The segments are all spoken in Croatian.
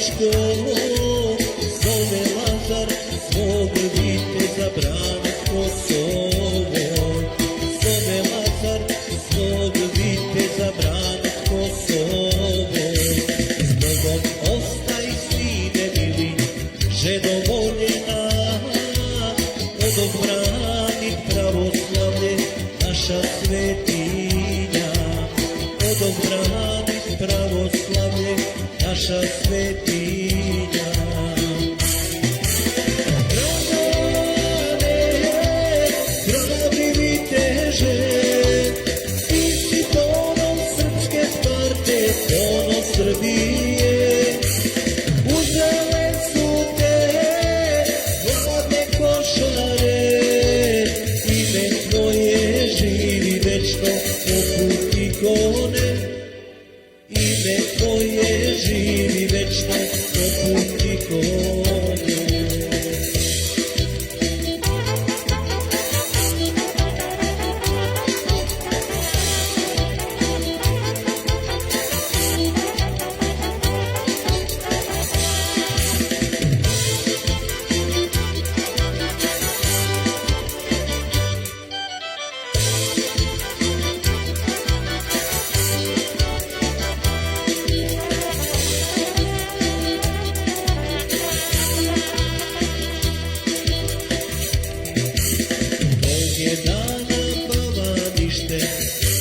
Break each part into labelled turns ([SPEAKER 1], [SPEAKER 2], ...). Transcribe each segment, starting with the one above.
[SPEAKER 1] dečko, zove Lazar svog viteza branit Kosovo. Zove Lazar svog viteza branit Kosovo. Zbogom ostaj sine mili, ženo voljena, odobranit pravoslavlje naša svetinja. Odobranit pravoslavlje naša svetinja. Dragane, hrabri viteže, ti si ponos srpske Sparte, ponos Srbije. Uzele su te hladne košare, ime tvoje živi večno poput ikone. Ime tvoje živi večno poput ikone.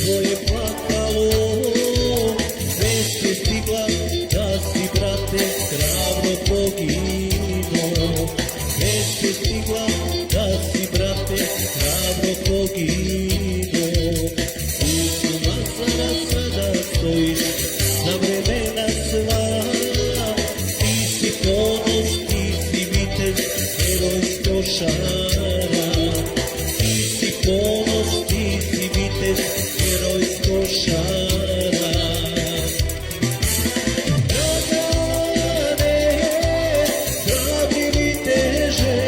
[SPEAKER 1] Tvoje plakalo, vest je stigla da si, brate, hrabro poginuo. Vest je stigla da si, brate, hrabro poginuo. U Lazara sada stojiš za vremena sva. Ti si ponos, ti si vitez, heroj Stošara. Ti si ponos, ti si vitez, heroj Stošara. Dragane, hrabri viteže,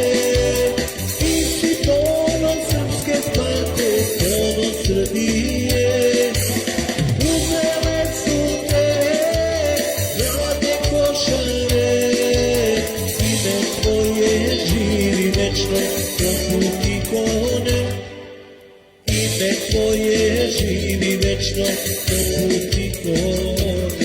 [SPEAKER 1] ti si ponos srpske Sparte, ponos Srbije. Uzele su te hladne košare, ime tvoje živi večno poput ikone. Ime tvoje živi večno poput ikone.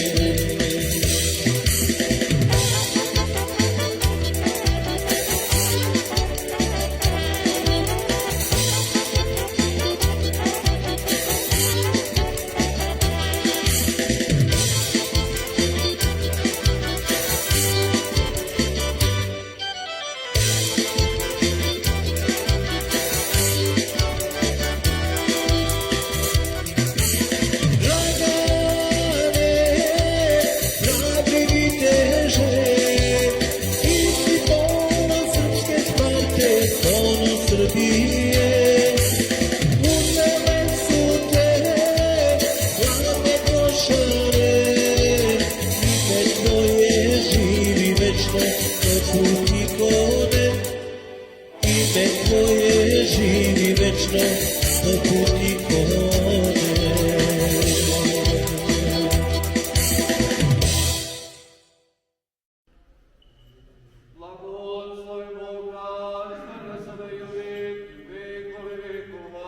[SPEAKER 1] Poput ikone, ime tvoje živi večno poput ikone.
[SPEAKER 2] Blagoslovi Boga, sve sebe i uvijek, vekove vekova.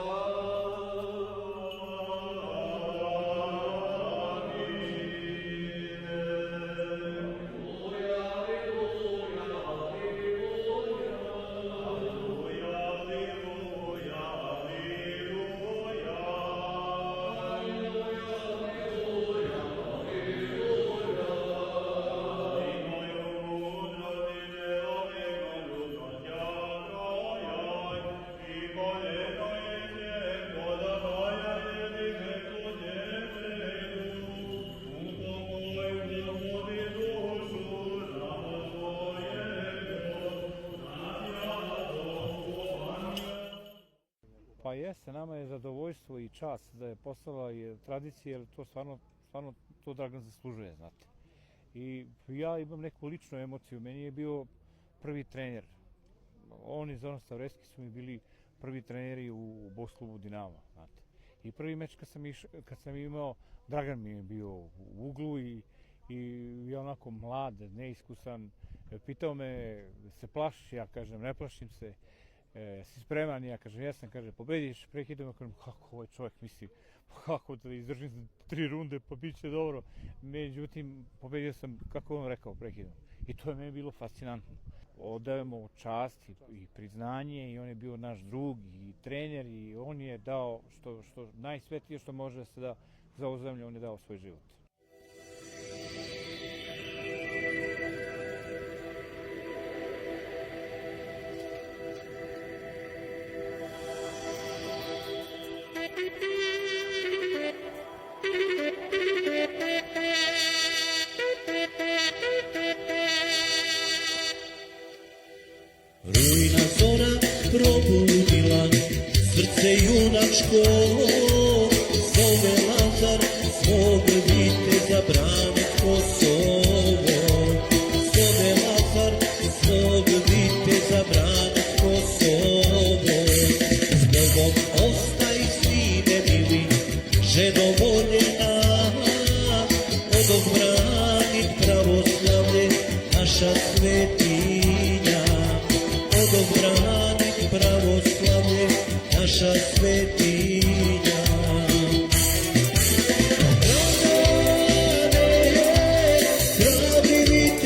[SPEAKER 3] Pa jeste, nama je zadovoljstvo i čast da je postala i tradicija, jer to stvarno to Dragan zaslužuje, znate. I ja imam neku ličnu emociju, meni je bio prvi trener. On i Zoran Stavreski su mi bili prvi treneri u Bosklubu Dinama, znate. I prvi meč kad sam imao, Dragan mi je bio u uglu i i ja onako mlad, neiskusan, pitao me, se plašiš, ja kažem, ne plašim se, si spreman, ja kažem, jesam, kaže, pobediš, prekidam, ja kažem, kako ovaj čovjek misli, kako da izdržim 3 runde, pa bit će dobro, međutim, pobedio sam, kako on rekao, prekidam, i to je meni bilo fascinantno. Odajemo čast i priznanje i on je bio naš drug i trener i on je dao što najsvetije što može da se da za ovu zemlju, on je dao svoj život.
[SPEAKER 1] Rujna zora probudila srce junačko, zove Lazar svog viteza branit Kosovo. Zove Lazar svog viteza branit Kosovo. Zbogom ostaj sine mili, ženo voljena, odog branit pravoslavlje naša svetinja. Odog branit pravoslavlje naša svetinja.